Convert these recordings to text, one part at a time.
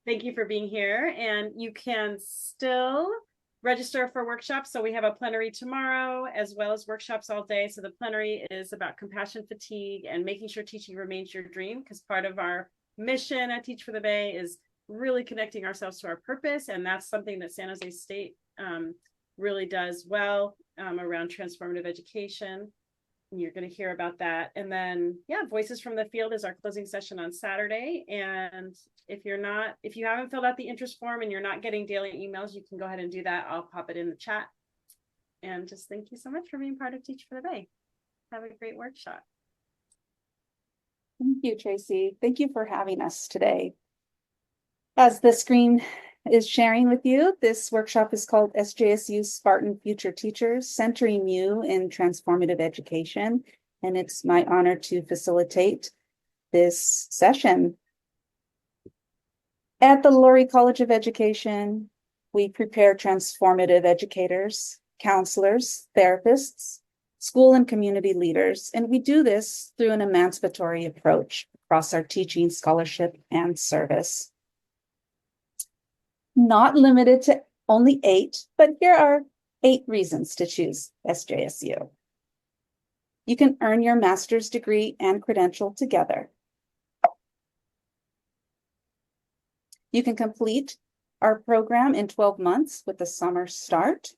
Thank you for being here. And you can still register for workshops. So we have a plenary tomorrow, as well as workshops all day. So the plenary is about compassion fatigue and making sure teaching remains your dream, because part of our mission at Teach for the Bay is really connecting ourselves to our purpose. And that's something that San Jose State really does well around transformative education. And you're going to hear about that. And then, yeah, Voices from the Field is our closing session on Saturday. And if you haven't filled out the interest form and you're not getting daily emails, you can go ahead and do that. I'll pop it in the chat. And just thank you so much for being part of Teach for the Bay. Have a great workshop. Thank you, Tracy. Thank you for having us today. As the screen is sharing with you, this workshop is called SJSU Spartan Future Teachers, Centering You in Transformative Education. And it's my honor to facilitate this session. At the Lurie College of Education, we prepare transformative educators, counselors, therapists, school and community leaders, and we do this through an emancipatory approach across our teaching, scholarship, and service. Not limited to only 8, but here are 8 reasons to choose SJSU. You can earn your master's degree and credential together. You can complete our program in 12 months with a summer start.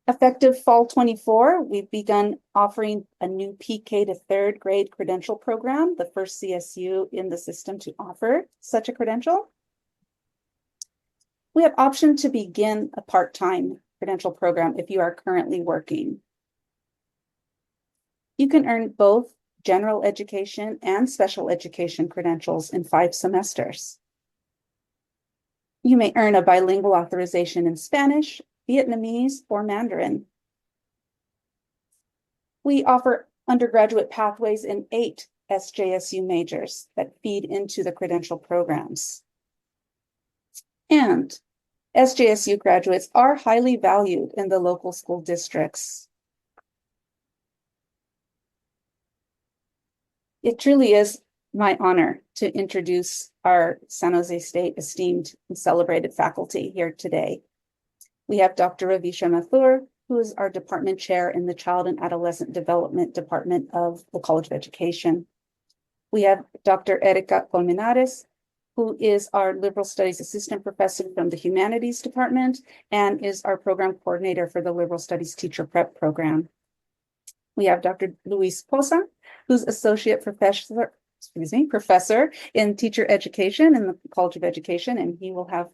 Effective fall 24, we've begun offering a new PK to 3rd grade credential program, the first CSU in the system to offer such a credential. We have option to begin a part-time credential program if you are currently working. You can earn both general education and special education credentials in 5 semesters. You may earn a bilingual authorization in Spanish, Vietnamese, or Mandarin. We offer undergraduate pathways in 8 SJSU majors that feed into the credential programs. And SJSU graduates are highly valued in the local school districts. It truly is my honor to introduce our San Jose State esteemed and celebrated faculty here today. We have Dr. Ravisha Mathur, who is our department chair in the Child and Adolescent Development Department of the College of Education. We have Dr. Erika Colmenares, who is our Liberal Studies Assistant Professor from the Humanities Department and is our program coordinator for the Liberal Studies Teacher Prep Program. We have Dr. Luis Poza, who's Associate Professor in Teacher Education in the College of Education, and he will have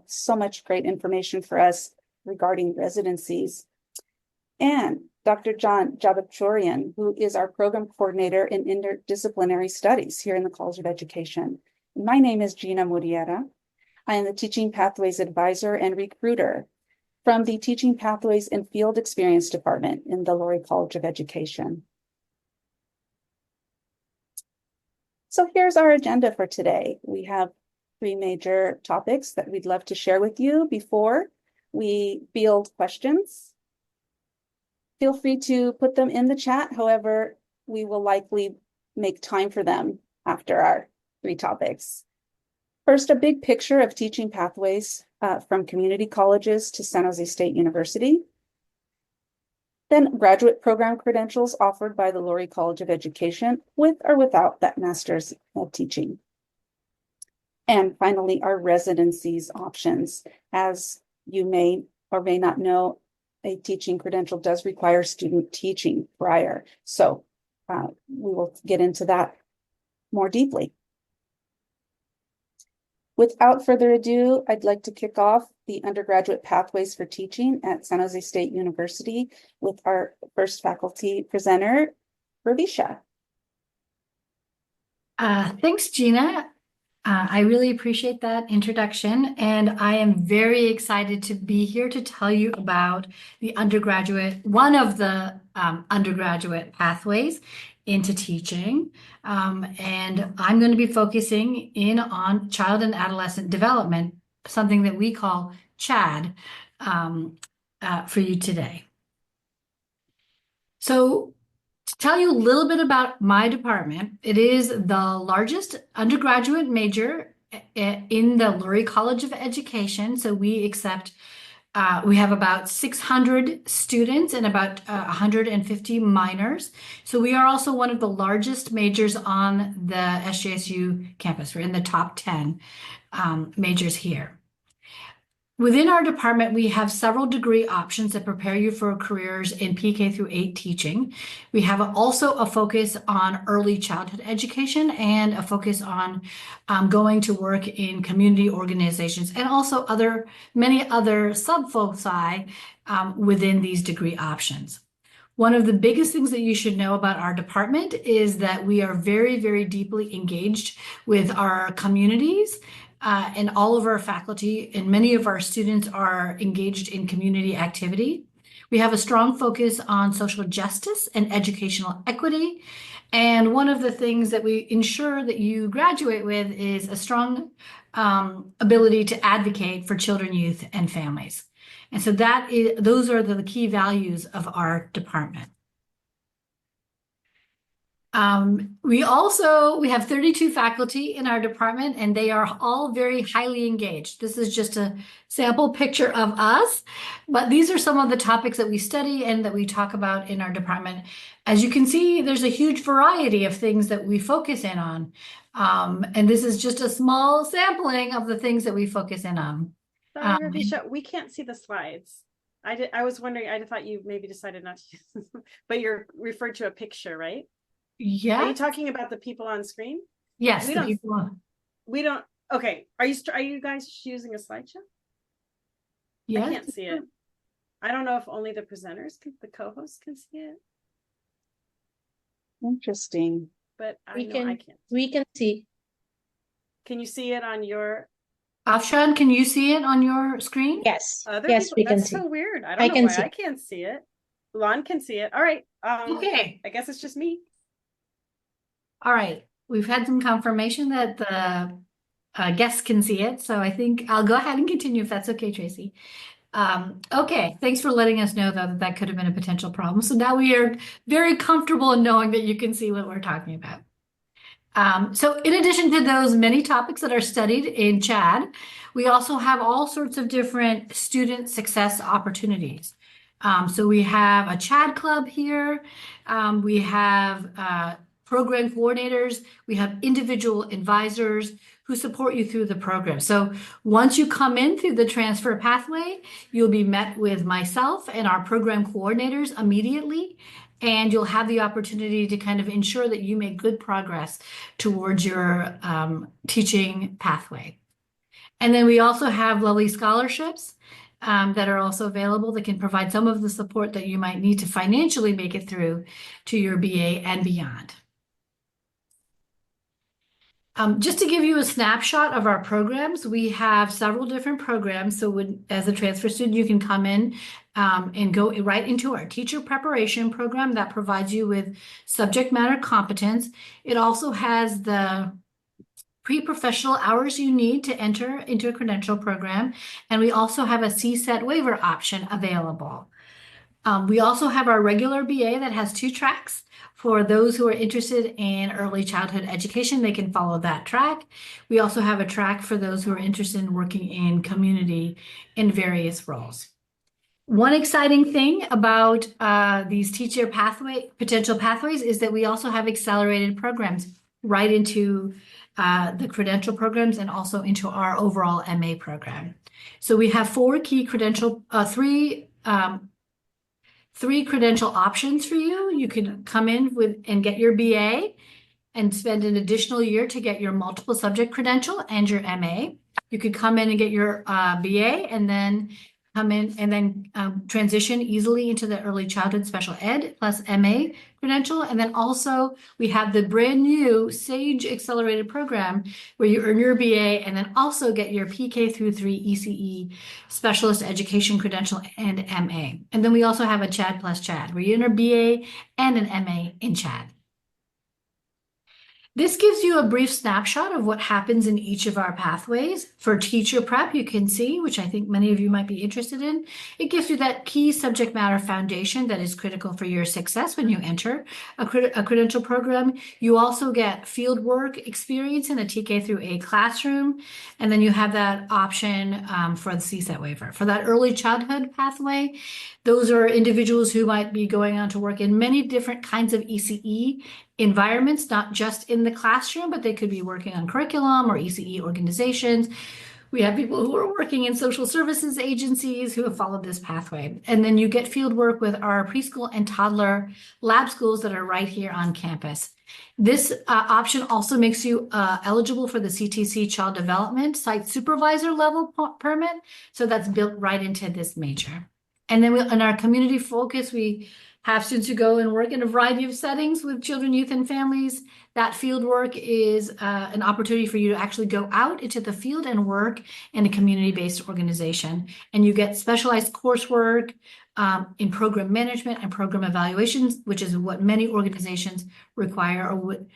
so much great information for us regarding residencies. And Dr. John Jabagchourian, who is our program coordinator in Interdisciplinary Studies here in the College of Education. My name is Gina Muriera. I am the Teaching Pathways Advisor and Recruiter from the Teaching Pathways and Field Experience Department in the Lurie College of Education. So here's our agenda for today. We have 3 major topics that we'd love to share with you before we field questions. Feel free to put them in the chat. However, we will likely make time for them after our 3 topics. First, a big picture of teaching pathways from community colleges to San Jose State University. Then graduate program credentials offered by the Lurie College of Education with or without that master's of teaching. And finally, our residencies options. As you may or may not know, a teaching credential does require student teaching prior. So we will get into that more deeply. Without further ado, I'd like to kick off the undergraduate pathways for teaching at San Jose State University with our first faculty presenter, Ravisha. Thanks, Gina. I really appreciate that introduction, and I am very excited to be here to tell you about one of the undergraduate pathways into teaching. And I'm going to be focusing in on child and adolescent development, something that we call CHAD, for you today. So to tell you a little bit about my department, it is the largest undergraduate major in the Lurie College of Education. So we accept, we have about 600 students and about 150 minors. So we are also one of the largest majors on the SJSU campus. We're in the top 10 majors here. Within our department, we have several degree options that prepare you for careers in PK through 8 teaching. We have also a focus on early childhood education and a focus on going to work in community organizations and also many other sub-foci within these degree options. One of the biggest things that you should know about our department is that we are very, very deeply engaged with our communities. And all of our faculty and many of our students are engaged in community activity. We have a strong focus on social justice and educational equity. And one of the things that we ensure that you graduate with is a strong ability to advocate for children, youth, and families. And so those are the key values of our department. We have 32 faculty in our department, and they are all very highly engaged. This is just a sample picture of us, but these are some of the topics that we study and that we talk about in our department. As you can see, there's a huge variety of things that we focus in on. And this is just a small sampling of the things that we focus in on. Sorry, Ravisha, we can't see the slides. I was wondering, I thought you maybe decided not to use them, but you're referred to a picture, right? Yeah. Are you talking about the people on screen? Yes. We don't. Okay. Are you guys using a slideshow? Yeah. I can't see it. I don't know if only the presenters, the co-hosts can see it. Interesting. But I can't. We can see. Can you see it on your? Afshan, can you see it on your screen? Yes. Other yes, people, we can that's see. so weird. I don't know why I can't see it. Lon can see it. All right. Okay. I guess it's just me. All right. We've had some confirmation that the guests can see it. So I think I'll go ahead and continue if that's okay, Tracy. Okay. Thanks for letting us know, though, that could have been a potential problem. So now we are very comfortable in knowing that you can see what we're talking about. So in addition to those many topics that are studied in CHAD, we also have all sorts of different student success opportunities. So we have a CHAD club here. We have program coordinators. We have individual advisors who support you through the program. So once you come in through the transfer pathway, you'll be met with myself and our program coordinators immediately. And you'll have the opportunity to kind of ensure that you make good progress towards your teaching pathway. And then we also have lovely scholarships that are also available that can provide some of the support that you might need to financially make it through to your BA and beyond. Just to give you a snapshot of our programs, we have several different programs. So as a transfer student, you can come in and go right into our teacher preparation program that provides you with subject matter competence. It also has the pre-professional hours you need to enter into a credential program. And we also have a CSET waiver option available. We also have our regular BA that has 2 tracks. For those who are interested in early childhood education, they can follow that track. We also have a track for those who are interested in working in community in various roles. One exciting thing about these teacher potential pathways is that we also have accelerated programs right into the credential programs and also into our overall MA program. So we have 4 key credential, three credential options for you. You can come in and get your BA and spend an additional year to get your multiple subject credential and your MA. You could come in and get your BA and then come in and then transition easily into the early childhood special ed plus MA credential. And then also we have the brand new SAGE accelerated program where you earn your BA and then also get your PK through 3 ECE specialist education credential and MA. And then we also have a CHAD plus CHAD where you earn a BA and an MA in CHAD. This gives you a brief snapshot of what happens in each of our pathways. For teacher prep, you can see, which I think many of you might be interested in, it gives you that key subject matter foundation that is critical for your success when you enter a credential program. You also get field work experience in a TK through A classroom, and then you have that option for the CSET waiver. For that early childhood pathway, those are individuals who might be going on to work in many different kinds of ECE environments, not just in the classroom, but they could be working on curriculum or ECE organizations. We have people who are working in social services agencies who have followed this pathway. And then you get field work with our preschool and toddler lab schools that are right here on campus. This option also makes you eligible for the CTC Child Development Site Supervisor level permit. So that's built right into this major. And then in our community focus, we have students who go and work in a variety of settings with children, youth, and families. That field work is an opportunity for you to actually go out into the field and work in a community-based organization. And you get specialized coursework in program management and program evaluations, which is what many organizations require or would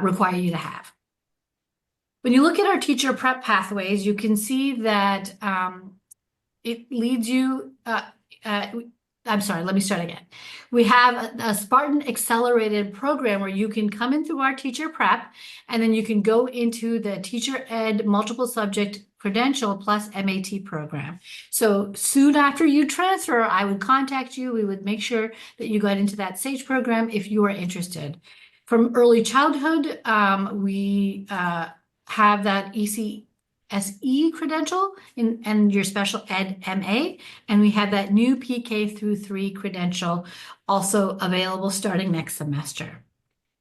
require you to have. When you look at our teacher prep pathways, you can see that it leads you I'm sorry, let me start again. We have a Spartan accelerated program where you can come in through our teacher prep, and then you can go into the teacher ed multiple subject credential plus MAT program. So soon after you transfer, I would contact you. We would make sure that you got into that SAGE program if you are interested. From early childhood, we have that ECSE credential and your special ed MA, and we have that new PK through 3 credential also available starting next semester.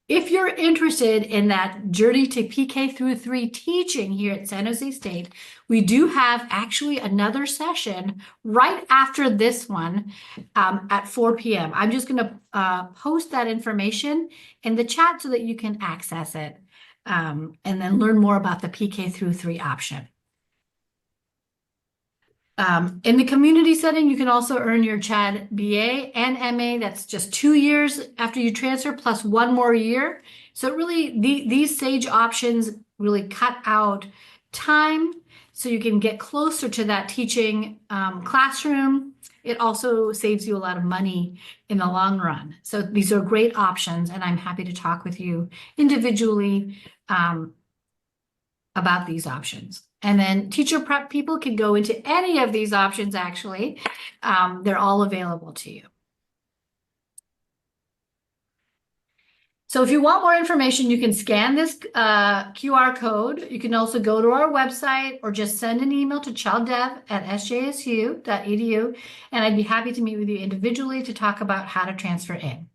If you're interested in that journey to PK through 3 teaching here at San Jose State, we do have actually another session right after this one at 4 p.m. I'm just going to post that information in the chat so that you can access it. And then learn more about the PK through 3 option. In the community setting, you can also earn your CHAD BA and MA. That's just 2 years after you transfer plus 1 more year. So really, these SAGE options really cut out time so you can get closer to that teaching classroom. It also saves you a lot of money in the long run. So these are great options, and I'm happy to talk with you individually about these options. And then teacher prep people can go into any of these options, actually. They're all available to you. So if you want more information, you can scan this QR code. You can also go to our website or just send an email to childdev@sjsu.edu, and I'd be happy to meet with you individually to talk about how to transfer in.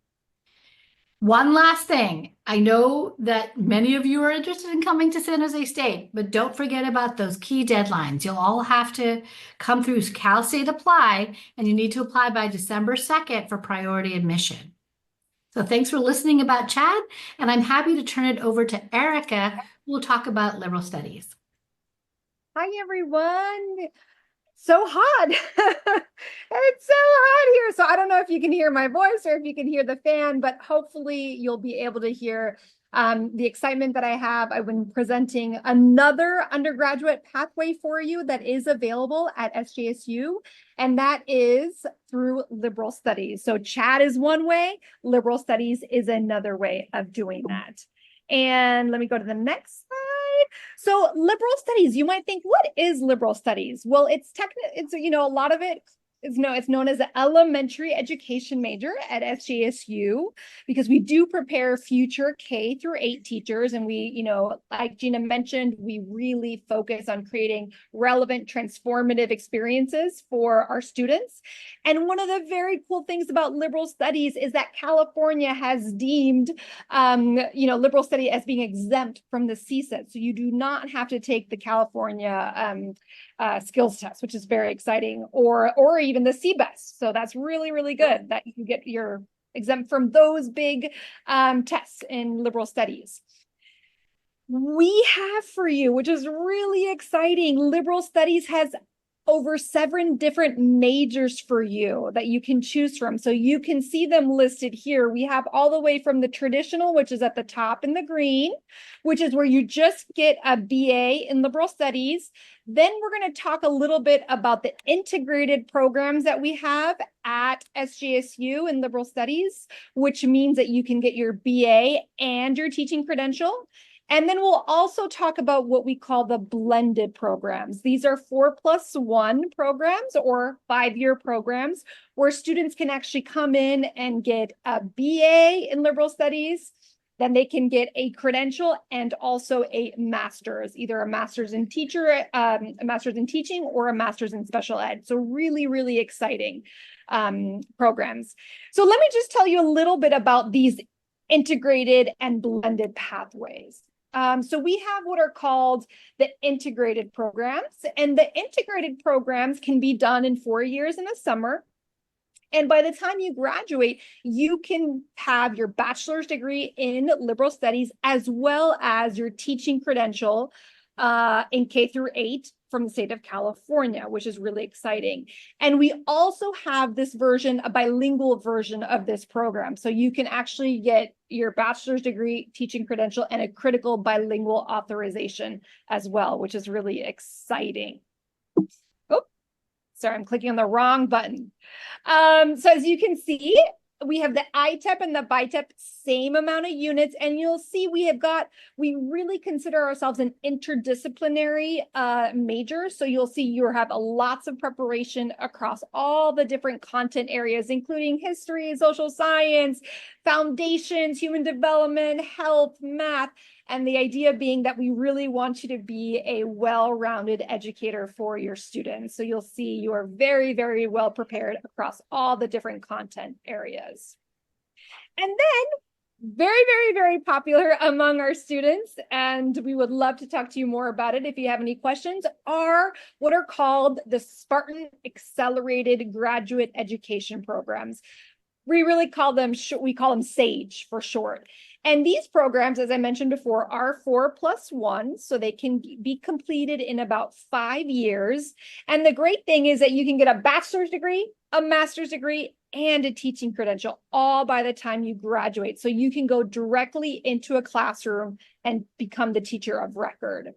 One last thing. I know that many of you are interested in coming to San Jose State, but don't forget about those key deadlines. You'll all have to come through Cal State Apply, and you need to apply by December 2nd for priority admission. So thanks for listening about CHAD, and I'm happy to turn it over to Erica, who will talk about liberal studies. Hi, everyone. So hot. It's so hot here. So I don't know if you can hear my voice or if you can hear the fan, but hopefully you'll be able to hear the excitement that I have. I've been presenting another undergraduate pathway for you that is available at SJSU, and that is through liberal studies. So CHAD is one way, liberal studies is another way of doing that. And let me go to the next slide. So liberal studies, you might think, what is liberal studies? Well, it's a lot of it is it's known as an elementary education major at SJSU, because we do prepare future K through 8 teachers. And we, like Gina mentioned, we really focus on creating relevant, transformative experiences for our students. And one of the very cool things about liberal studies is that California has deemed, liberal study as being exempt from the CSET. So you do not have to take the California skills test, which is very exciting, or even the CBEST. So that's really, really good that you can get your exempt from those big tests in liberal studies. We have for you, which is really exciting, liberal studies has over 7 different majors for you that you can choose from. So you can see them listed here. We have all the way from the traditional, which is at the top in the green, which is where you just get a BA in liberal studies. Then we're going to talk a little bit about the integrated programs that we have at SJSU in liberal studies, which means that you can get your BA and your teaching credential. And then we'll also talk about what we call the blended programs. These are 4+1 programs or 5-year programs where students can actually come in and get a BA in liberal studies. Then they can get a credential and also a master's, either a master's in teaching or a master's in special ed. So really, really exciting programs. So let me just tell you a little bit about these integrated and blended pathways. So we have what are called the integrated programs, and the integrated programs can be done in 4 years in the summer. And by the time you graduate, you can have your bachelor's degree in liberal studies as well as your teaching credential in K-8 from the state of California, which is really exciting. And we also have this version, a bilingual version of this program. So you can actually get your bachelor's degree, teaching credential, and a critical bilingual authorization as well, which is really exciting. Oh, sorry, I'm clicking on the wrong button. So as you can see, we have the ITEP and the BITEP, same amount of units, and you'll see we really consider ourselves an interdisciplinary major. So you'll see you have lots of preparation across all the different content areas, including history, social science, foundations, human development, health, math. And the idea being that we really want you to be a well-rounded educator for your students. So you'll see you are very, very well prepared across all the different content areas. And then very, very, very popular among our students, and we would love to talk to you more about it if you have any questions, are what are called the Spartan Accelerated Graduate Education Programs. We really call them, SAGE for short. And these programs, as I mentioned before, are 4+1, so they can be completed in about 5 years. And the great thing is that you can get a bachelor's degree, a master's degree, and a teaching credential all by the time you graduate. So you can go directly into a classroom and become the teacher of record.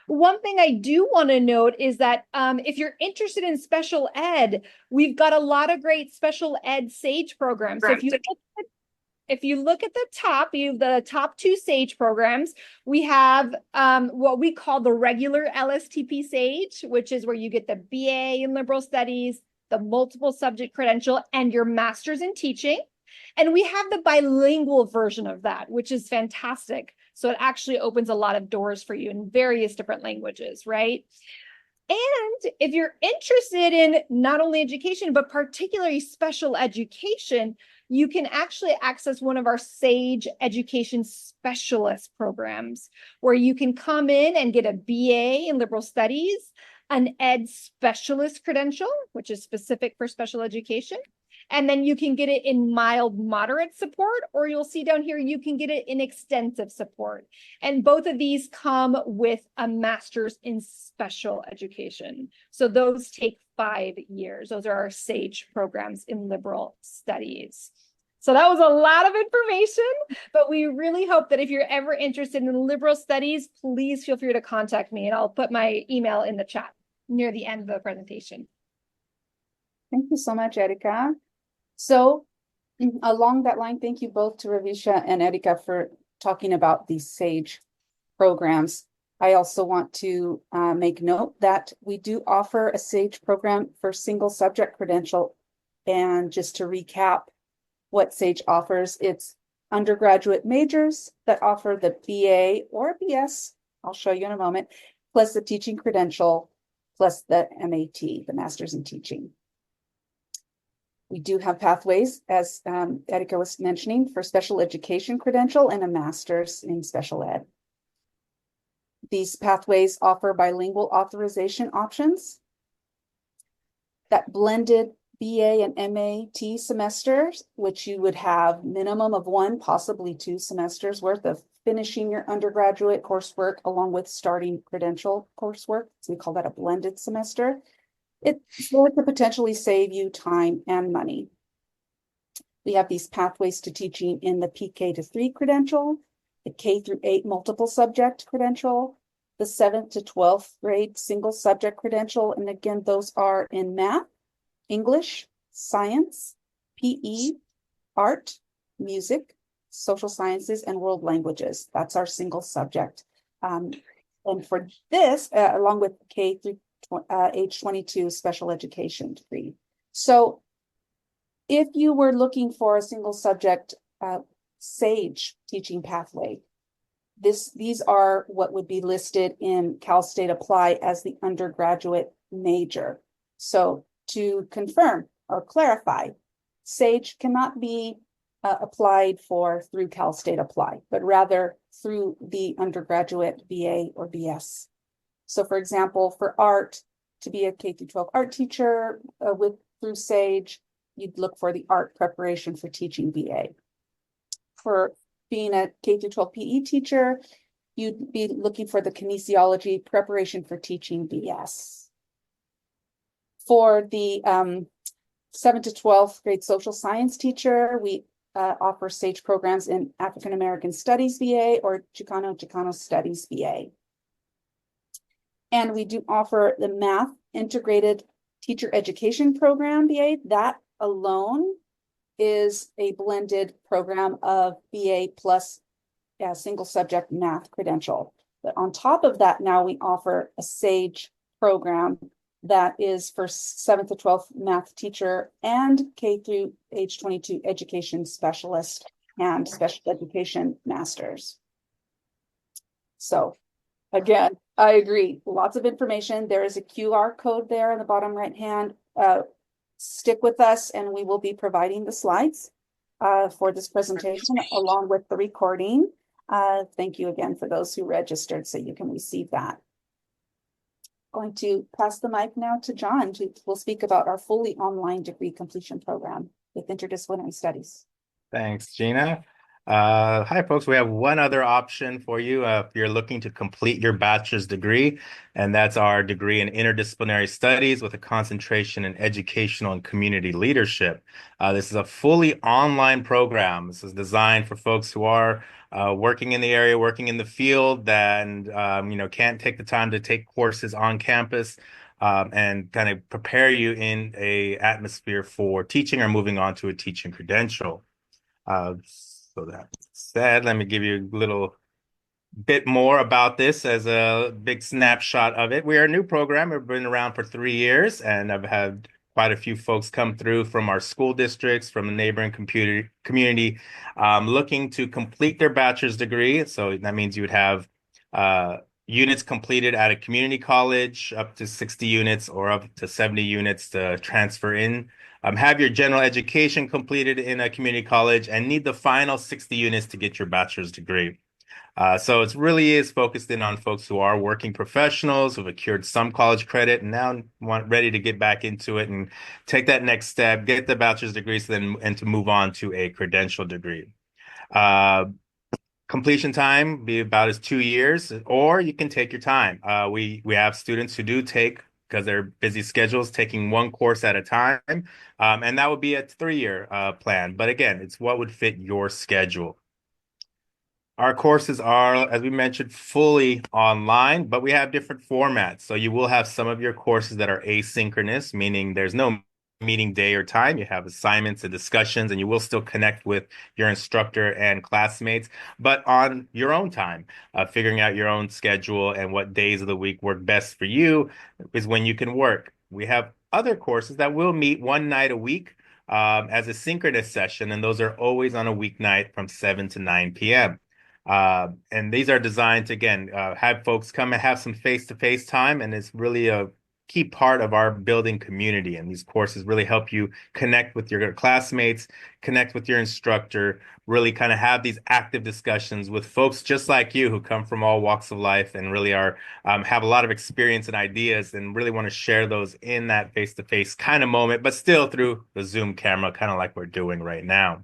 One thing I do want to note is that if you're interested in special ed, we've got a lot of great special ed SAGE programs. So if you look at the top, you have the top 2 SAGE programs. We have what we call the regular LSTP SAGE, which is where you get the BA in liberal studies, the multiple subject credential, and your master's in teaching. And we have the bilingual version of that, which is fantastic. So it actually opens a lot of doors for you in various different languages, right? And if you're interested in not only education, but particularly special education, you can actually access one of our SAGE Education Specialist programs, where you can come in and get a BA in liberal studies, an Ed Specialist credential, which is specific for special education. And then you can get it in mild, moderate support, or you'll see down here, you can get it in extensive support. And both of these come with a master's in special education. So those take 5 years. Those are our SAGE programs in liberal studies. So that was a lot of information, but we really hope that if you're ever interested in liberal studies, please feel free to contact me, and I'll put my email in the chat near the end of the presentation. Thank you so much, Erika. So along that line, thank you both to Ravisha and Erika for talking about these SAGE programs. I also want to make note that we do offer a SAGE program for single subject credential. And just to recap what SAGE offers, it's undergraduate majors that offer the BA or BS, I'll show you in a moment, plus the teaching credential, plus the MAT, the Master's in Teaching. We do have pathways, as Erika was mentioning, for special education credential and a master's in special ed. These pathways offer bilingual authorization options. That blended BA and MAT semesters, which you would have minimum of 1, possibly 2 semesters worth of finishing your undergraduate coursework along with starting credential coursework. So we call that a blended semester. It's there to potentially save you time and money. We have these pathways to teaching in the PK to 3 credential, the K through 8 multiple subject credential, the 7th to 12th grade single subject credential. And again, those are in math, English, science, PE, art, music, social sciences, and world languages. That's our single subject. And for this, along with K through age 22 special education degree. So if you were looking for a single subject SAGE teaching pathway, these are what would be listed in Cal State Apply as the undergraduate major. So to confirm or clarify, SAGE cannot be applied for through Cal State Apply, but rather through the undergraduate BA or BS. So for example, for art, to be a K through 12 art teacher through SAGE, you'd look for the art preparation for teaching BA. For being a K through 12 PE teacher, you'd be looking for the kinesiology preparation for teaching BS. For the 7th to 12th grade social science teacher, we offer SAGE programs in African American Studies BA or Chicano Studies BA. And we do offer the math integrated teacher education program BA. That alone is a blended program of BA plus single subject math credential. But on top of that, now we offer a SAGE program that is for 7th to 12th math teacher and K through age 22 education specialist and special education masters. So again, I agree. Lots of information. There is a QR code there in the bottom right hand. Stick with us and we will be providing the slides for this presentation along with the recording. Thank you again for those who registered so you can receive that. Going to pass the mic now to John, who will speak about our fully online degree completion program with interdisciplinary studies. Thanks, Gina. Hi, folks. We have one other option for you if you're looking to complete your bachelor's degree, and that's our degree in interdisciplinary studies with a concentration in educational and community leadership. This is a fully online program. This is designed for folks who are working in the area, working in the field, and can't take the time to take courses on campus. And kind of prepare you in a atmosphere for teaching or moving on to a teaching credential. So that said, let me give you a little bit more about this as a big snapshot of it. We are a new program. We've been around for 3 years, and I've had quite a few folks come through from our school districts, from the neighboring community, looking to complete their bachelor's degree. So that means you would have units completed at a community college, up to 60 units or up to 70 units to transfer in. Have your general education completed in a community college and need the final 60 units to get your bachelor's degree. So it really is focused in on folks who are working professionals who've accrued some college credit and now ready to get back into it and take that next step, get the bachelor's degree, and to move on to a credential degree. Completion time be about as 2 years, or you can take your time. We have students who do take, because they're busy schedules, taking one course at a time, and that would be a 3-year plan. But again, it's what would fit your schedule. Our courses are, as we mentioned, fully online, but we have different formats. So you will have some of your courses that are asynchronous, meaning there's no meeting day or time. You have assignments and discussions, and you will still connect with your instructor and classmates, but on your own time, figuring out your own schedule and what days of the week work best for you is when you can work. We have other courses that will meet one night a week as a synchronous session, and those are always on a weeknight from 7 to 9 p.m. And these are designed to, again, have folks come and have some face-to-face time, and it's really a key part of our building community. And these courses really help you connect with your classmates, connect with your instructor, really kind of have these active discussions with folks just like you who come from all walks of life and really are have a lot of experience and ideas and really want to share those in that face-to-face kind of moment, but still through the Zoom camera, kind of like we're doing right now.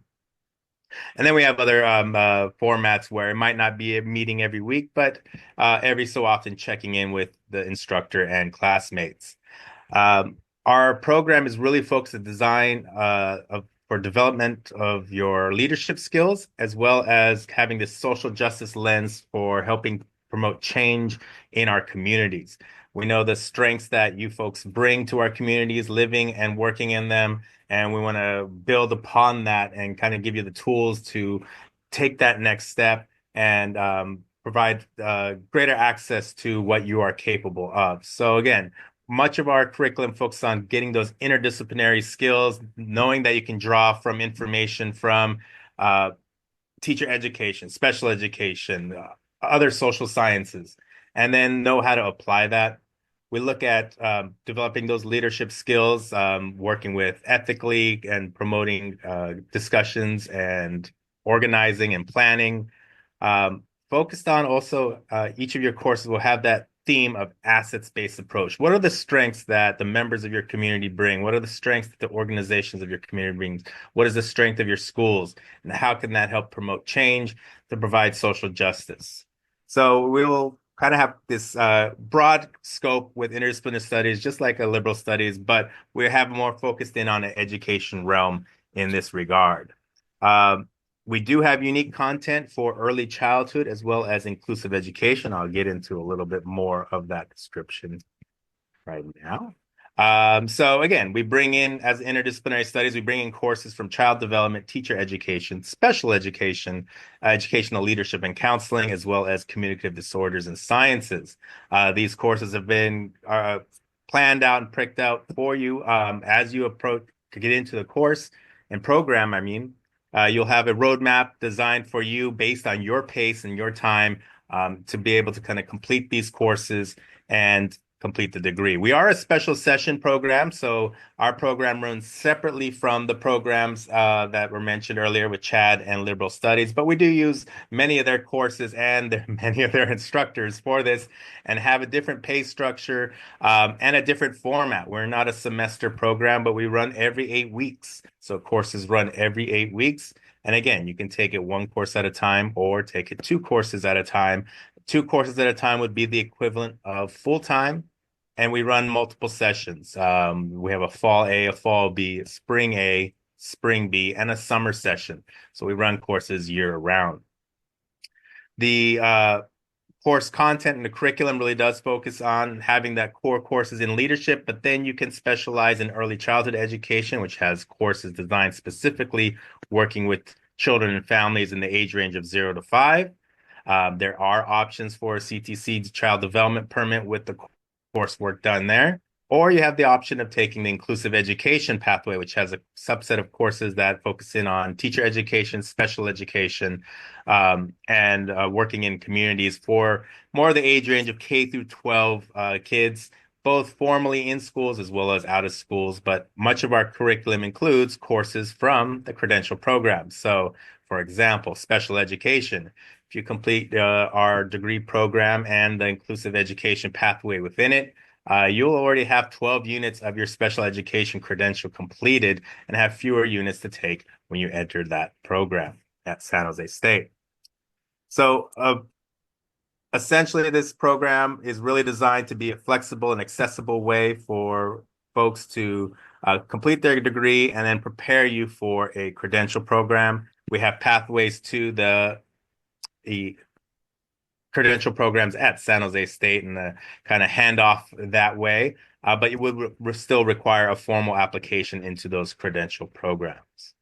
And then we have other formats where it might not be a meeting every week, but every so often checking in with the instructor and classmates. Our program is really focused on design for development of your leadership skills, as well as having this social justice lens for helping promote change in our communities. We know the strengths that you folks bring to our communities, living and working in them, and we want to build upon that and kind of give you the tools to take that next step and provide greater access to what you are capable of. So again, much of our curriculum focuses on getting those interdisciplinary skills, knowing that you can draw from information from teacher education, special education, other social sciences, and then know how to apply that. We look at developing those leadership skills, working with ethically and promoting discussions and organizing and planning. Focused on also, each of your courses will have that theme of assets-based approach. What are the strengths that the members of your community bring? What are the strengths that the organizations of your community bring? What is the strength of your schools? And how can that help promote change to provide social justice? So we will kind of have this broad scope with interdisciplinary studies, just like a liberal studies, but we have more focused in on an education realm in this regard. We do have unique content for early childhood as well as inclusive education. I'll get into a little bit more of that description right now. So again, we bring in, as interdisciplinary studies, we bring in courses from child development, teacher education, special education, educational leadership and counseling, as well as communicative disorders and sciences. These courses have been planned out and pricked out for you as you approach to get into the course and program, you'll have a roadmap designed for you based on your pace and your time to be able to kind of complete these courses and complete the degree. We are a special session program, so our program runs separately from the programs that were mentioned earlier with Chad and Liberal Studies, but we do use many of their courses and many of their instructors for this and have a different pay structure and a different format. We're not a semester program, but we run every 8 weeks. So courses run every 8 weeks. And again, you can take it one course at a time or take it 2 courses at a time. 2 courses at a time would be the equivalent of full-time, and we run multiple sessions. We have a fall A, a fall B, a spring B, and a summer session. So we run courses year-round. The course content and the curriculum really does focus on having that core courses in leadership, but then you can specialize in early childhood education, which has courses designed specifically working with children and families in the age range of 0 to 5. There are options for a CTC child development permit with the coursework done there. Or you have the option of taking the inclusive education pathway, which has a subset of courses that focus in on teacher education, special education, and working in communities for more of the age range of K through 12 kids, both formally in schools as well as out of schools. But much of our curriculum includes courses from the credential program. So, for example, special education. If you complete our degree program and the inclusive education pathway within it, you'll already have 12 units of your special education credential completed and have fewer units to take when you enter that program at San Jose State. So essentially, this program is really designed to be a flexible and accessible way for folks to complete their degree and then prepare you for a credential program. We have pathways to the credential programs at San Jose State and the kind of handoff that way, but it would still require a formal application into those credential programs.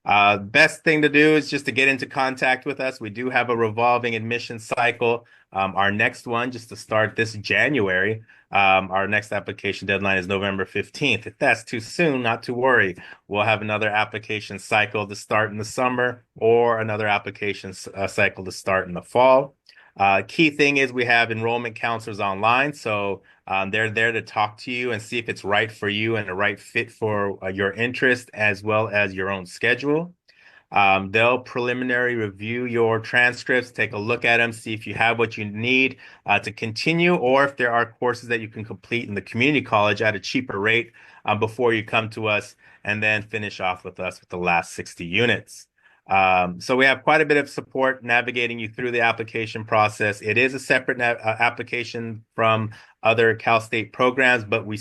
Best thing to do is just to get into contact with us. We do have a revolving admission cycle. Our next one, just to start this January, our next application deadline is November 15th. If that's too soon, not to worry. We'll have another application cycle to start in the summer or another application cycle to start in the fall. Key thing is we have enrollment counselors online, so they're there to talk to you and see if it's right for you and the right fit for your interest as well as your own schedule. They'll preliminary review your transcripts, take a look at them, see if you have what you need to continue, or if there are courses that you can complete in the community college at a cheaper rate before you come to us, and then finish off with us with the last 60 units. So we have quite a bit of support navigating you through the application process. It is a separate application from other Cal State programs, but we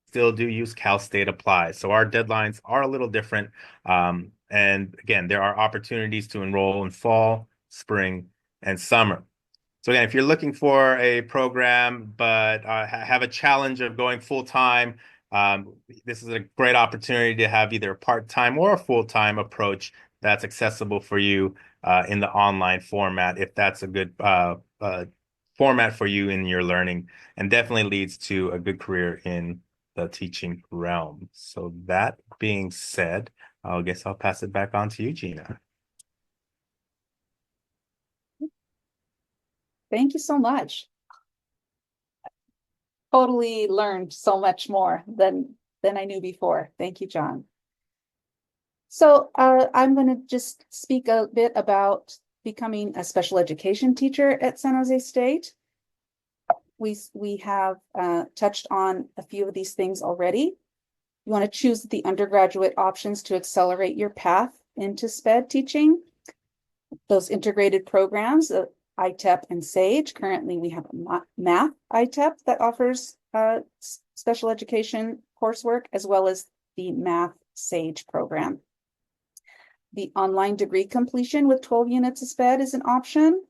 still do use Cal State Apply. So our deadlines are a little different. And again, there are opportunities to enroll in fall, spring, and summer. So again, if you're looking for a program but have a challenge of going full-time, this is a great opportunity to have either a part-time or a full-time approach that's accessible for you in the online format, if that's a good format for you in your learning, and definitely leads to a good career in the teaching realm. So that being said, I guess I'll pass it back on to you, Gina. Thank you so much. Totally learned so much more than I knew before. Thank you, John. So I'm going to just speak a bit about becoming a special education teacher at San Jose State. We have touched on a few of these things already. You want to choose the undergraduate options to accelerate your path into SPED teaching. Those integrated programs, ITEP and SAGE. Currently, we have a math ITEP that offers special education coursework, as well as the math SAGE program. The online degree completion with 12 units of SPED is an option,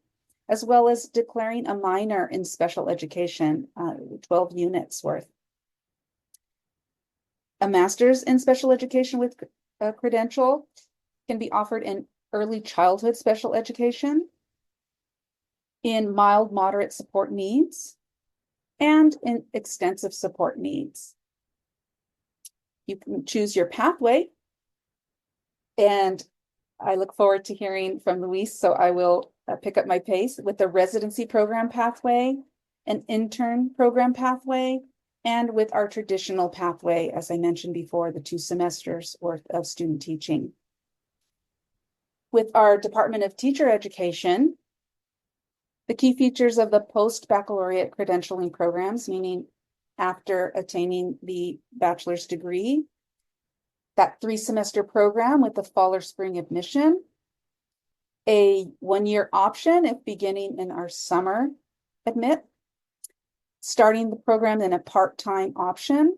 as well as declaring a minor in special education, 12 units worth. A master's in special education with a credential can be offered in early childhood special education, in mild, moderate support needs, and in extensive support needs. You can choose your pathway, and I look forward to hearing from Luis, so I will pick up my pace with the residency program pathway, an intern program pathway, and with our traditional pathway, as I mentioned before, the 2 semesters worth of student teaching. With our Department of Teacher Education, the key features of the post-baccalaureate credentialing programs, meaning after attaining the bachelor's degree, that 3-semester program with the fall or spring admission, a 1-year option if beginning in our summer admit, starting the program in a part-time option,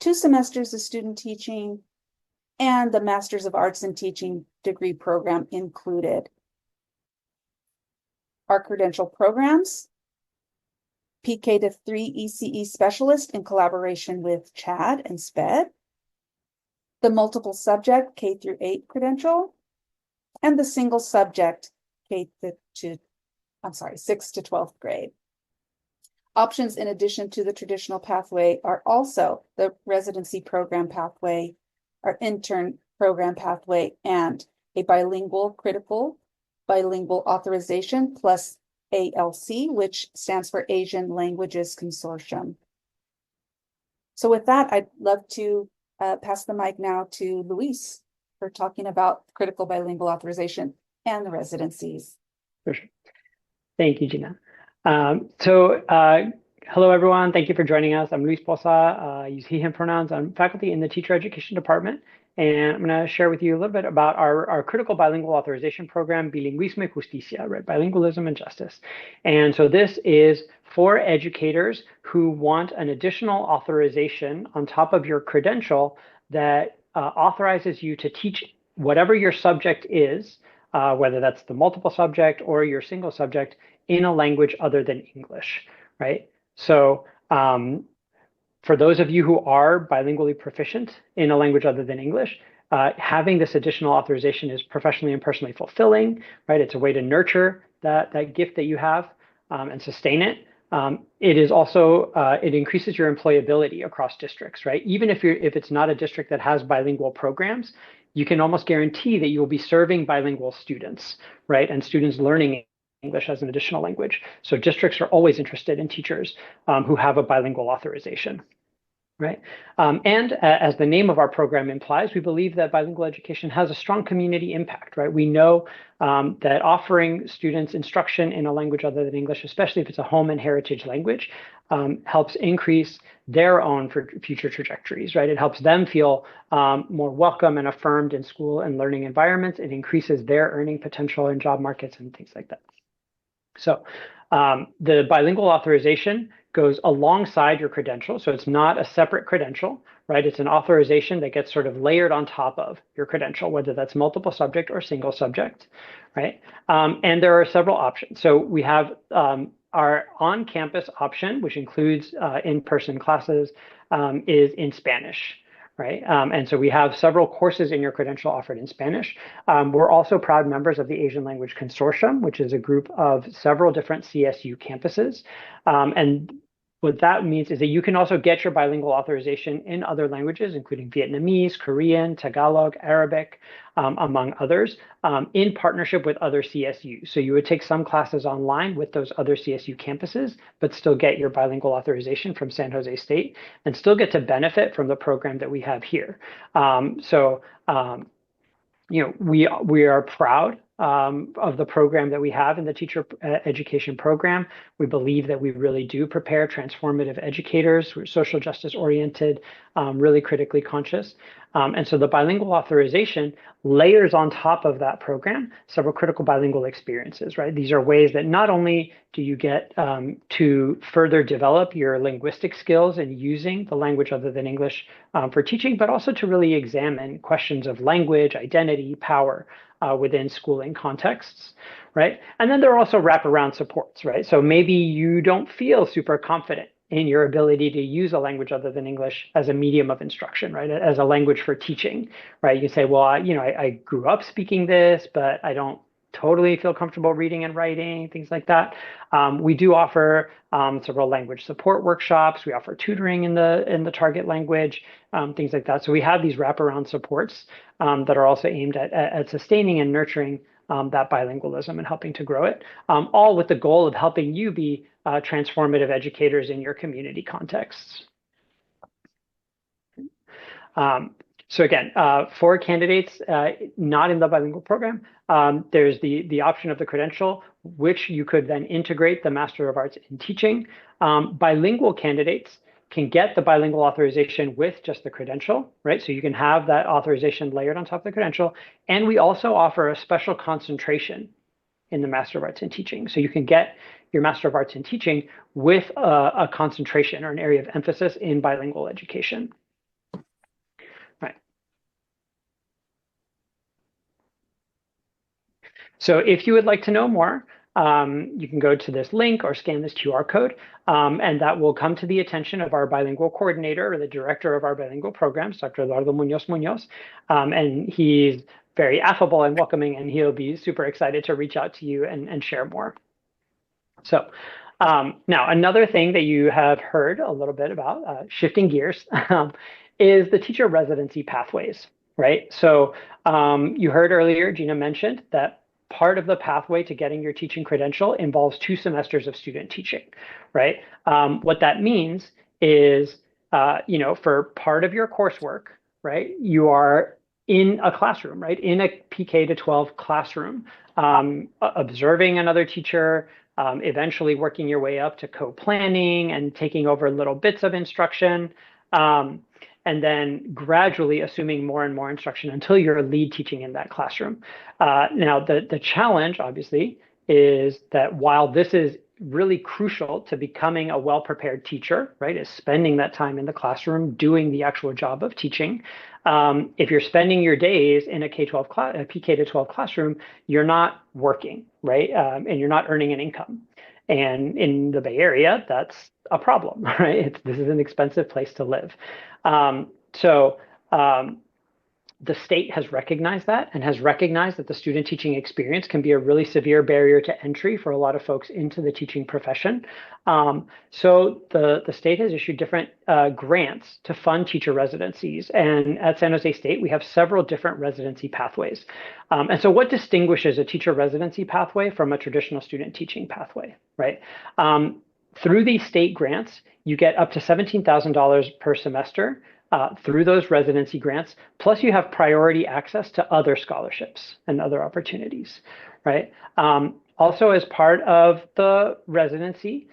2 semesters of student teaching, and the Masters of Arts in Teaching degree program included. Our credential programs, PK to 3 ECE specialist in collaboration with CHAD and SPED, the multiple subject K through 8 credential, and the single subject K to 6th to 12th grade. Options in addition to the traditional pathway are also the residency program pathway, our intern program pathway, and a bilingual critical bilingual authorization plus ALC, which stands for Asian Languages Consortium. So with that, I'd love to pass the mic now to Luis for talking about critical bilingual authorization and the residencies. For sure. Thank you, Gina. Hello, everyone. Thank you for joining us. I'm Luis Poza. I use he, him pronouns. I'm faculty in the teacher education department. And I'm going to share with you a little bit about our critical bilingual authorization program, Bilingüismo y Justicia, right? Bilingualism and justice. And so this is for educators who want an additional authorization on top of your credential that authorizes you to teach whatever your subject is, whether that's the multiple subject or your single subject, in a language other than English, right? So for those of you who are bilingually proficient in a language other than English, having this additional authorization is professionally and personally fulfilling, right? It's a way to nurture that gift that you have and sustain it. It is also, it increases your employability across districts, right? Even if it's not a district that has bilingual programs, you can almost guarantee that you will be serving bilingual students, right? And students learning English as an additional language. So districts are always interested in teachers who have a bilingual authorization, right? And as the name of our program implies, we believe that bilingual education has a strong community impact, right? We know that offering students instruction in a language other than English, especially if it's a home and heritage language, helps increase their own future trajectories, right? It helps them feel more welcome and affirmed in school and learning environments. It increases their earning potential in job markets and things like that. So The bilingual authorization goes alongside your credential. So it's not a separate credential, right? It's an authorization that gets sort of layered on top of your credential, whether that's multiple subject or single subject, right? And there are several options. So we have our on-campus option, which includes in-person classes, is in Spanish, right? And so we have several courses in your credential offered in Spanish. We're also proud members of the Asian Language Consortium, which is a group of several different CSU campuses. And what that means is that you can also get your bilingual authorization in other languages, including Vietnamese, Korean, Tagalog, Arabic, among others, in partnership with other CSUs. So you would take some classes online with those other CSU campuses, but still get your bilingual authorization from San Jose State and still get to benefit from the program that we have here. We are proud of the program that we have in the teacher education program. We believe that we really do prepare transformative educators. We're social justice oriented, really critically conscious. And so the bilingual authorization layers on top of that program several critical bilingual experiences, right? These are ways that not only do you get to further develop your linguistic skills in using the language other than English for teaching, but also to really examine questions of language, identity, power within schooling contexts, right? And then there are also wraparound supports, right? So maybe you don't feel super confident in your ability to use a language other than English as a medium of instruction, right? As a language for teaching, right? You say, well, I grew up speaking this, but I don't totally feel comfortable reading and writing, things like that. We do offer several language support workshops. We offer tutoring in the target language, things like that. So we have these wraparound supports that are also aimed at sustaining and nurturing that bilingualism and helping to grow it, all with the goal of helping you be transformative educators in your community contexts. So again, for candidates not in the bilingual program, there's the option of the credential, which you could then integrate the Master of Arts in Teaching. Bilingual candidates can get the bilingual authorization with just the credential, right? So you can have that authorization layered on top of the credential. And we also offer a special concentration in the Master of Arts in Teaching. So you can get your Master of Arts in Teaching with a concentration or an area of emphasis in bilingual education. Right. So if you would like to know more, you can go to this link or scan this QR code, and that will come to the attention of our bilingual coordinator or the director of our bilingual programs, Dr. Eduardo Munoz. And he's very affable and welcoming, and he'll be super excited to reach out to you and share more. So now another thing that you have heard a little bit about, shifting gears, is the teacher residency pathways, right? So you heard earlier, Gina mentioned that part of the pathway to getting your teaching credential involves 2 semesters of student teaching, right? What that means is, for part of your coursework, right, you are in a classroom, right, in a PK to 12 classroom, observing another teacher, eventually working your way up to co-planning and taking over little bits of instruction, and then gradually assuming more and more instruction until you're lead teaching in that classroom. Now, the challenge, obviously, is that while this is really crucial to becoming a well-prepared teacher, right, is spending that time in the classroom doing the actual job of teaching. If you're spending your days in a K-12 class, a PK to 12 classroom, you're not working, right, and you're not earning an income. And in the Bay Area, that's a problem, right? This is an expensive place to live. The state has recognized that and has recognized that the student teaching experience can be a really severe barrier to entry for a lot of folks into the teaching profession. So the state has issued different grants to fund teacher residencies. And at San Jose State, we have several different residency pathways. And so what distinguishes a teacher residency pathway from a traditional student teaching pathway, right? Through these state grants, you get up to $17,000 per semester through those residency grants, plus you have priority access to other scholarships and other opportunities, right? Also, as part of the residency,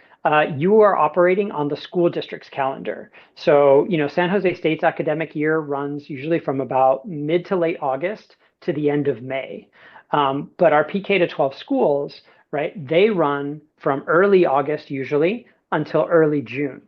you are operating on the school district's calendar. So, San Jose State's academic year runs usually from about mid to late August to the end of May. But our PK to 12 schools, right, they run from early August usually until early June.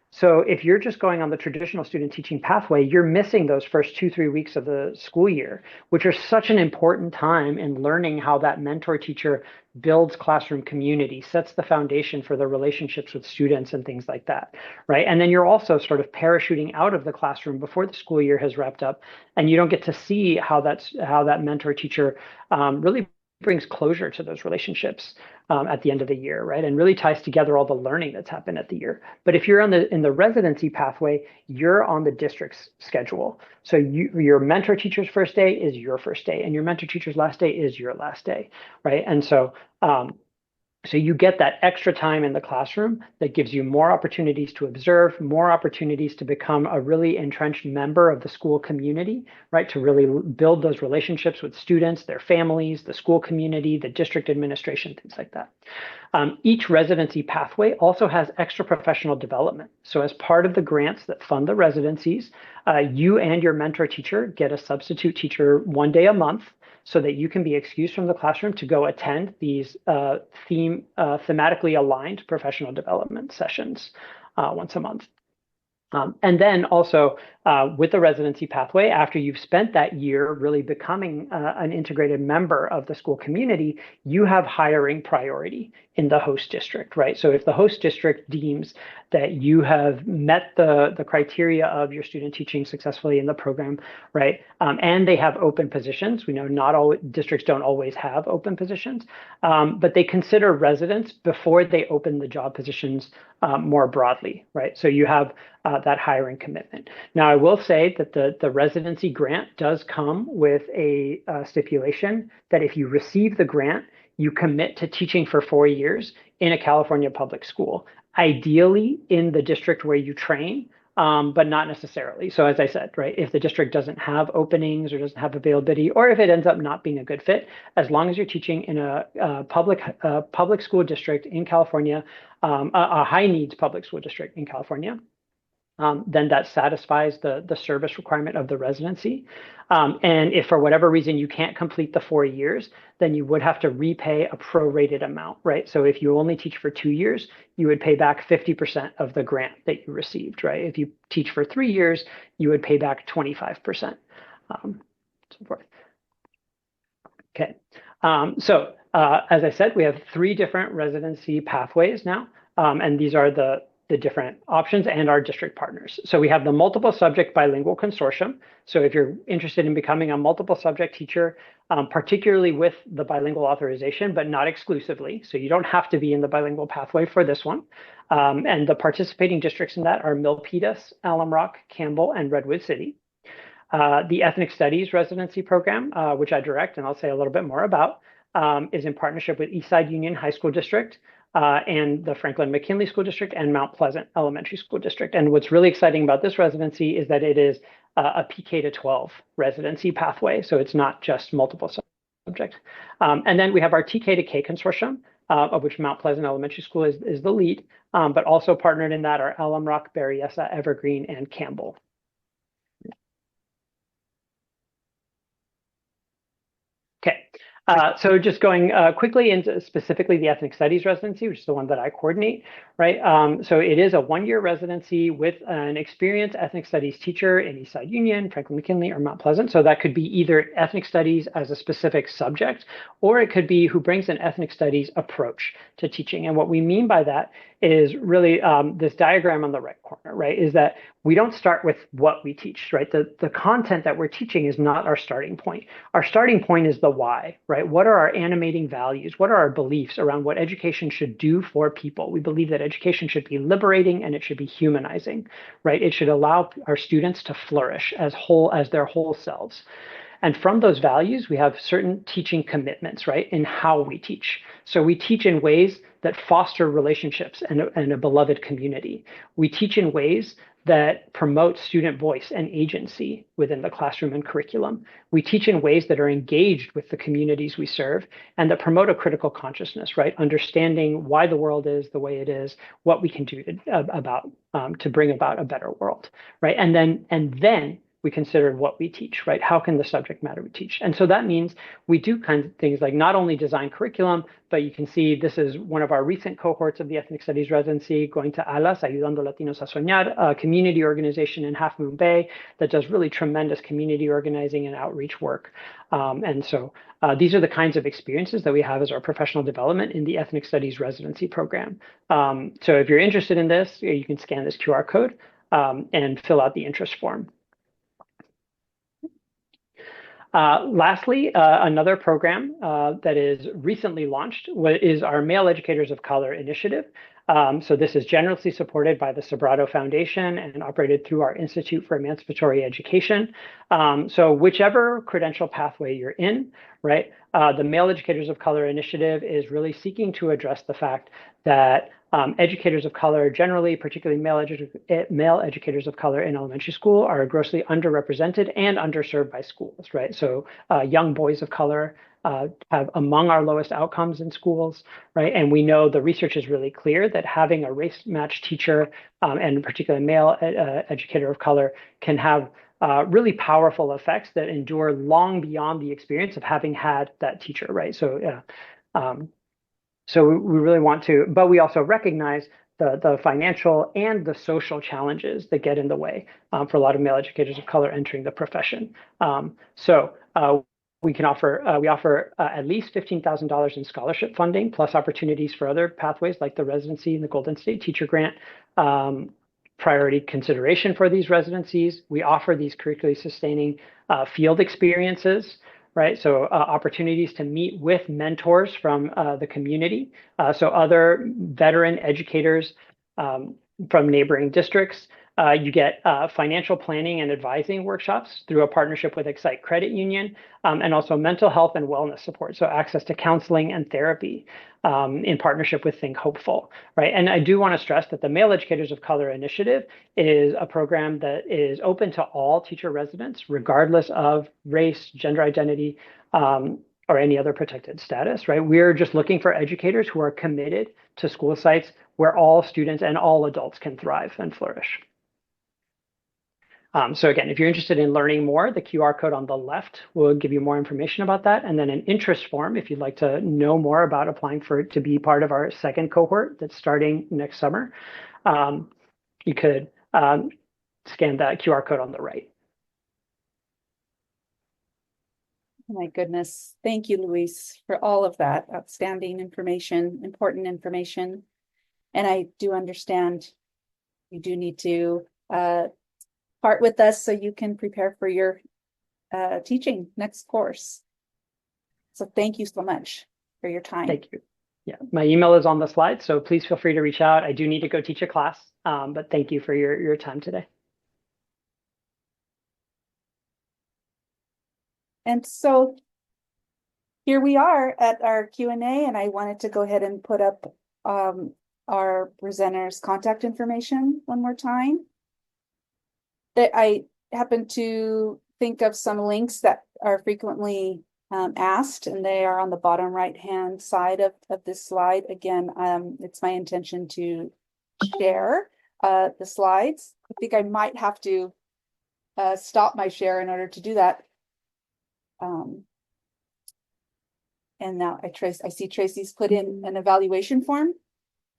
So if you're just going on the traditional student teaching pathway, you're missing those first 2-3 weeks of the school year, which are such an important time in learning how that mentor teacher builds classroom community, sets the foundation for the relationships with students and things like that, right? And then you're also sort of parachuting out of the classroom before the school year has wrapped up, and you don't get to see how that mentor teacher really brings closure to those relationships at the end of the year, right? And really ties together all the learning that's happened at the year. But if you're in the residency pathway, you're on the district's schedule. So your mentor teacher's first day is your first day, and your mentor teacher's last day is your last day, right? And so you get that extra time in the classroom that gives you more opportunities to observe, more opportunities to become a really entrenched member of the school community, right? To really build those relationships with students, their families, the school community, the district administration, things like that. Each residency pathway also has extra professional development. So as part of the grants that fund the residencies, you and your mentor teacher get a substitute teacher 1 day a month, so that you can be excused from the classroom to go attend these thematically aligned professional development sessions once a month. And then also with the residency pathway, after you've spent that year really becoming an integrated member of the school community, you have hiring priority in the host district, right? So if the host district deems that you have met the criteria of your student teaching successfully in the program, right? And they have open positions. We know not all districts don't always have open positions, but they consider residents before they open the job positions more broadly, right? So you have that hiring commitment. Now, I will say that the residency grant does come with a stipulation that if you receive the grant, you commit to teaching for 4 years in a California public school, ideally in the district where you train, but not necessarily. So as I said, right, if the district doesn't have openings or doesn't have availability, or if it ends up not being a good fit, as long as you're teaching in a public school district in California, a high needs public school district in California, then that satisfies the service requirement of the residency. And if for whatever reason you can't complete the 4 years, then you would have to repay a prorated amount, right? So if you only teach for 2 years, you would pay back 50% of the grant that you received, right? If you teach for 3 years, you would pay back 25%, so forth. Okay, so as I said, we have 3 different residency pathways now, and these are the different options and our district partners. So we have the multiple subject bilingual consortium. So if you're interested in becoming a multiple subject teacher, particularly with the bilingual authorization, but not exclusively. So you don't have to be in the bilingual pathway for this one. And the participating districts in that are Milpitas, Alum Rock, Campbell, and Redwood City. The Ethnic Studies residency program, which I direct and I'll say a little bit more about, is in partnership with Eastside Union High School District, and the Franklin McKinley School District and Mount Pleasant Elementary School District. And what's really exciting about this residency is that it is a PK to 12 residency pathway. So it's not just multiple subject. And then we have our TK to K consortium, of which Mount Pleasant Elementary School is the lead, but also partnered in that are Alum Rock, Berryessa, Evergreen, and Campbell. Okay. So just going quickly into specifically the Ethnic Studies residency, which is the one that I coordinate, right? So it is a 1-year residency with an experienced Ethnic Studies teacher in Eastside Union, Franklin McKinley, or Mount Pleasant. So that could be either Ethnic Studies as a specific subject, or it could be who brings an Ethnic Studies approach to teaching. And what we mean by that is really this diagram on the right corner, right? Is that we don't start with what we teach, right? The content that we're teaching is not our starting point. Our starting point is the why, right? What are our animating values? What are our beliefs around what education should do for people? We believe that education should be liberating and it should be humanizing, right? It should allow our students to flourish as their whole selves. And from those values, we have certain teaching commitments, right, in how we teach. So we teach in ways that foster relationships and a beloved community. We teach in ways that promote student voice and agency within the classroom and curriculum. We teach in ways that are engaged with the communities we serve and that promote a critical consciousness, right? Understanding why the world is the way it is, what we can do to bring about a better world, right? And then we considered what we teach, right? How can the subject matter we teach? And so that means we do kinds of things like not only design curriculum, but you can see this is one of our recent cohorts of the Ethnic Studies residency, going to ALAS, Ayudando Latinos a Soñar, a community organization in Half Moon Bay that does really tremendous community organizing and outreach work. And so these are the kinds of experiences that we have as our professional development in the Ethnic Studies residency program. So if you're interested in this, you can scan this QR code and fill out the interest form. Lastly, another program that is recently launched is our Male Educators of Color initiative. So this is generously supported by the Sobrato Foundation and operated through our Institute for Emancipatory Education. So whichever credential pathway you're in, right, the Male Educators of Color initiative is really seeking to address the fact that educators of color generally, particularly male educators of color in elementary school, are grossly underrepresented and underserved by schools, right? So young boys of color have among our lowest outcomes in schools, right? And we know the research is really clear that having a race-matched teacher and particularly male educator of color can have really powerful effects that endure long beyond the experience of having had that teacher, right? So so we really want to, but we also recognize the financial and the social challenges that get in the way for a lot of male educators of color entering the profession. We offer at least $15,000 in scholarship funding, plus opportunities for other pathways like the residency and the Golden State Teacher Grant. Priority consideration for these residencies. We offer these curricularly sustaining field experiences, right? So opportunities to meet with mentors from the community. So other veteran educators from neighboring districts. You get financial planning and advising workshops through a partnership with Excite Credit Union, and also mental health and wellness support. So access to counseling and therapy in partnership with Think Hopeful, right? And I do want to stress that the Male Educators of Color initiative is a program that is open to all teacher residents, regardless of race, gender identity, or any other protected status, right? We're just looking for educators who are committed to school sites where all students and all adults can thrive and flourish. So again, if you're interested in learning more, the QR code on the left will give you more information about that. And then an interest form, if you'd like to know more about applying to be part of our second cohort that's starting next summer, you could scan that QR code on the right. My goodness. Thank you, Luis, for all of that outstanding information, important information. And I do understand you do need to part with us so you can prepare for your teaching next course. So thank you so much for your time. Thank you. Yeah, my email is on the slide, so please feel free to reach out. I do need to go teach a class, but thank you for your time today. And so here we are at our Q&A, and I wanted to go ahead and put up our presenters' contact information one more time. That I happen to think of some links that are frequently asked, and they are on the bottom right-hand side of this slide. Again, it's my intention to share the slides. I think I might have to stop my share in order to do that. And now I see Tracy's put in an evaluation form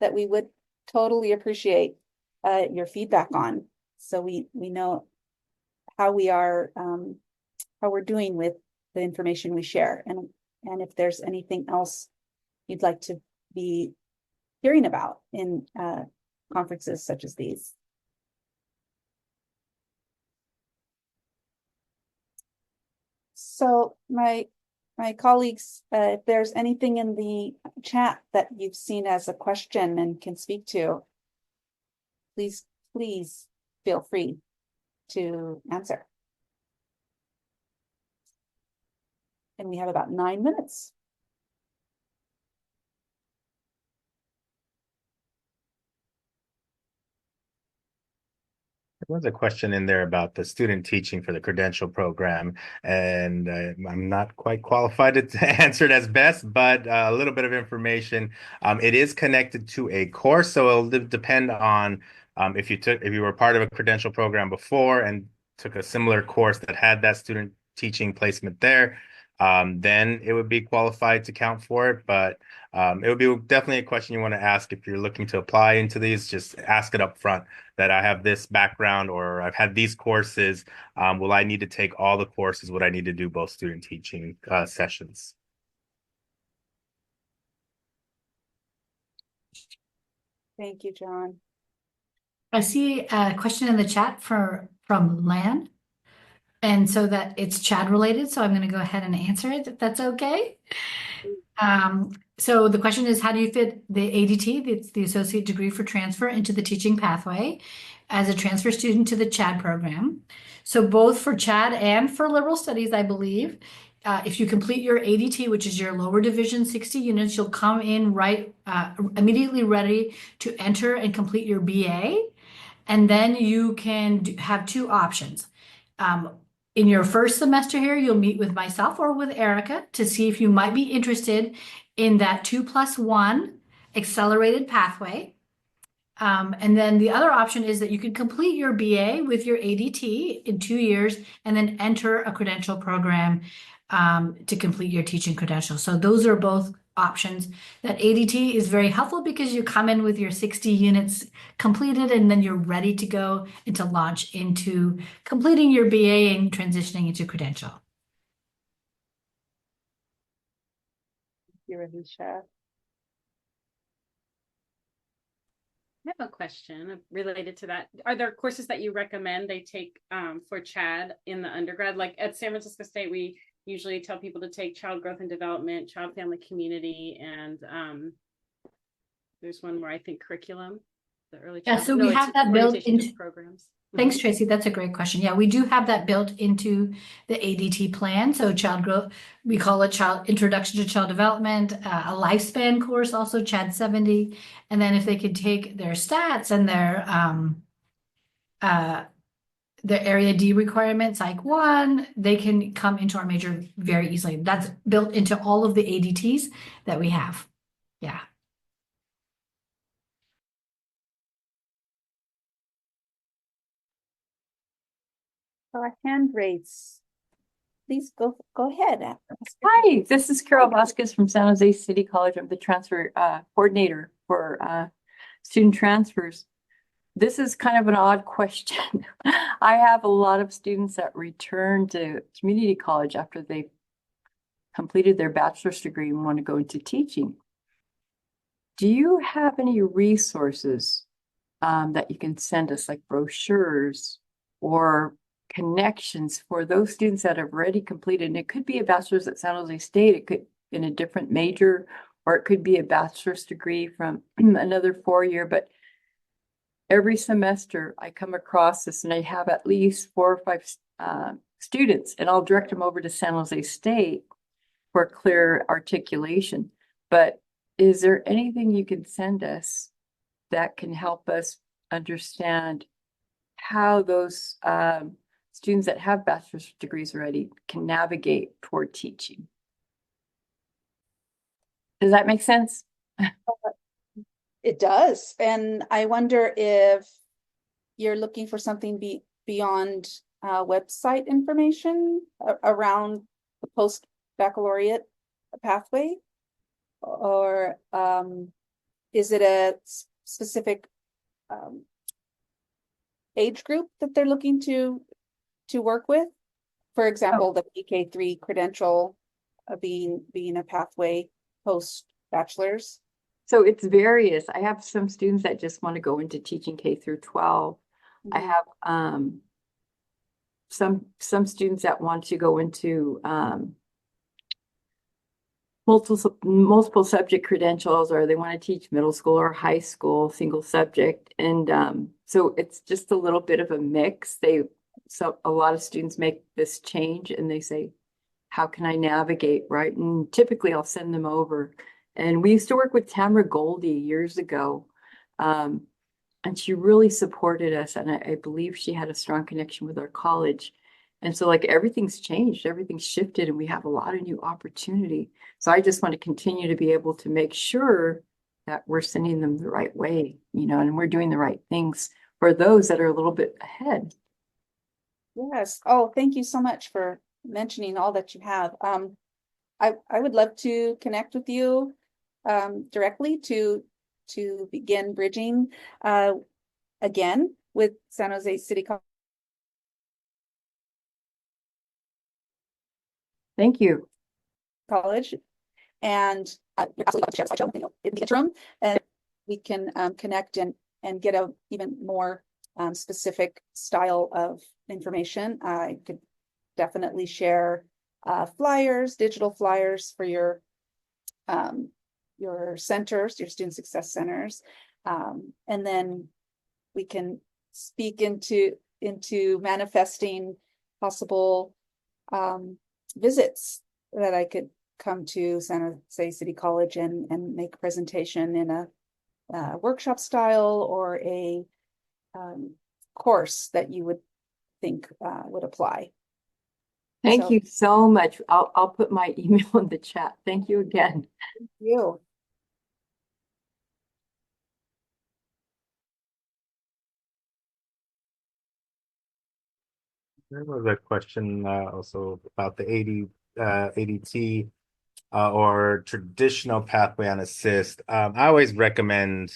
that we would totally appreciate your feedback on. So we know how we are, how we're doing with the information we share, and if there's anything else you'd like to be hearing about in conferences such as these. So my colleagues, if there's anything in the chat that you've seen as a question and can speak to, please feel free to answer. And we have about 9 minutes. There was a question in there about the student teaching for the credential program, and I'm not quite qualified to answer it as best, but a little bit of information. It is connected to a course, so it'll depend on if you were part of a credential program before and took a similar course that had that student teaching placement there, then it would be qualified to count for it. But it would be definitely a question you want to ask if you're looking to apply into these. Just ask it up front that I have this background or I've had these courses. Will I need to take all the courses? Would I need to do both student teaching sessions? Thank you, John. I see a question in the chat from Lan. And so that it's Chad related, so I'm going to go ahead and answer it if that's okay. So the question is, how do you fit the ADT, it's the Associate Degree for Transfer, into the teaching pathway as a transfer student to the CHAD program? So both for CHAD and for liberal studies, I believe, if you complete your ADT, which is your lower division 60 units, you'll come in immediately ready to enter and complete your BA. And then you can have two options. In your first semester here, you'll meet with myself or with Erica to see if you might be interested in that 2+1 accelerated pathway. And then the other option is that you can complete your BA with your ADT in 2 years and then enter a credential program to complete your teaching credential. So those are both options. That ADT is very helpful because you come in with your 60 units completed and then you're ready to go and to launch into completing your BA and transitioning into credential. Thank you, Ravisha. I have a question related to that. Are there courses that you recommend they take for CHAD in the undergrad? Like at San Francisco State, we usually tell people to take child growth and development, child family community, and there's one more, I think, curriculum, the early Yeah, child. so we have that built into programs. Thanks, Tracy. That's a great question. Yeah, we do have that built into the ADT plan. So child growth, we call it child introduction to child development, a lifespan course, also CHAD 70. And then if they could take their stats and their area D requirements, like 1, they can come into our major very easily. That's built into all of the ADTs that we have. Yeah. Our hand raised. Please go ahead. Hi, this is Carol Vasquez from San Jose City College. I'm the transfer coordinator for student transfers. This is kind of an odd question. I have a lot of students that return to community college after they've completed their bachelor's degree and want to go into teaching. Do you have any resources that you can send us, like brochures or connections for those students that have already completed? And it could be a bachelor's at San Jose State, it could in a different major, or it could be a bachelor's degree from another 4-year. But every semester I come across this and I have at least 4 or 5 students, and I'll direct them over to San Jose State for clear articulation. But is there anything you can send us that can help us understand how those students that have bachelor's degrees already can navigate toward teaching? Does that make sense? It does. And I wonder if you're looking for something beyond website information around the post-baccalaureate pathway, or is it a specific age group that they're looking to work with? For example, the PK3 credential being a pathway post-bachelor's. So it's various. I have some students that just want to go into teaching K through 12. Mm-hmm. I have some students that want to go into multiple subject credentials, or they want to teach middle school or high school single subject. And so it's just a little bit of a mix. So a lot of students make this change and they say, how can I navigate, right? And typically I'll send them over. And we used to work with Tamara Goldie years ago. And she really supported us. And I believe she had a strong connection with our college. And so like everything's changed, everything's shifted, and we have a lot of new opportunity. So I just want to continue to be able to make sure that we're sending them the right way, and we're doing the right things for those that are a little bit ahead. Yes. Oh, thank you so much for mentioning all that you have. I would love to connect with you directly to begin bridging again with San Jose City College. Thank you. And you're absolutely welcome to share the slideshow, in the interim, and we can connect and get a even more specific style of information. I could definitely share flyers, digital flyers for your centers, your student success centers, and then we can speak into manifesting possible visits that I could come to San Jose City College and make a presentation in a workshop style or a course that you would think would apply. Thank you so much. I'll put my email in the chat. Thank you again. Thank you. There was a question also about the ADT or traditional pathway on assist. I always recommend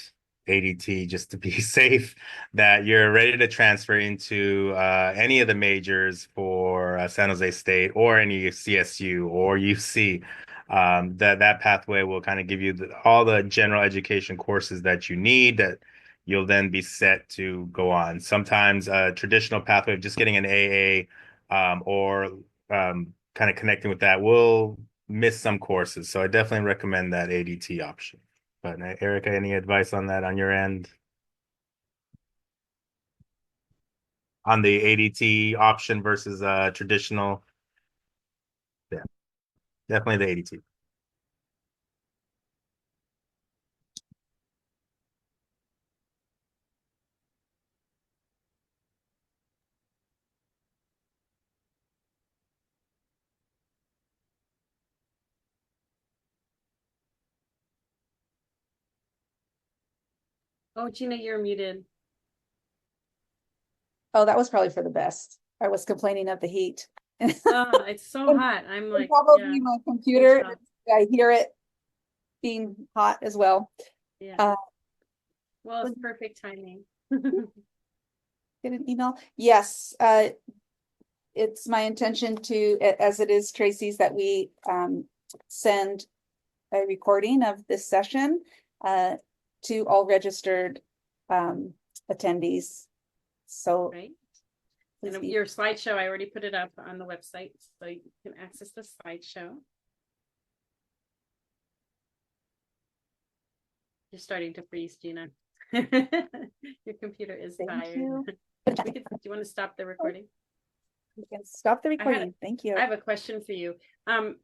ADT just to be safe, that you're ready to transfer into any of the majors for San Jose State or any CSU or UC. That pathway will kind of give you all the general education courses that you need, that you'll then be set to go on. Sometimes a traditional pathway of just getting an AA or kind of connecting with that will miss some courses. So I definitely recommend that ADT option. But Erica, any advice on that on your end? On the ADT option versus traditional? Yeah, definitely the ADT. Oh, Gina, you're muted. Oh, that was probably for the best. I was complaining of the heat. Oh, it's so hot. I'm like, probably yeah, my computer. stop. I hear it being hot as well. Yeah. Well, it's perfect timing. Get an email. Yes, it's my intention to, as it is Tracy's, that we send a recording of this session to all registered attendees. So Right. And your slideshow, I already put it up on the website, so you can access the slideshow. You're starting to freeze, Gina. Your computer is tired. You. Do you want to stop the recording? You can stop the recording. Thank you. I have a question for you. Our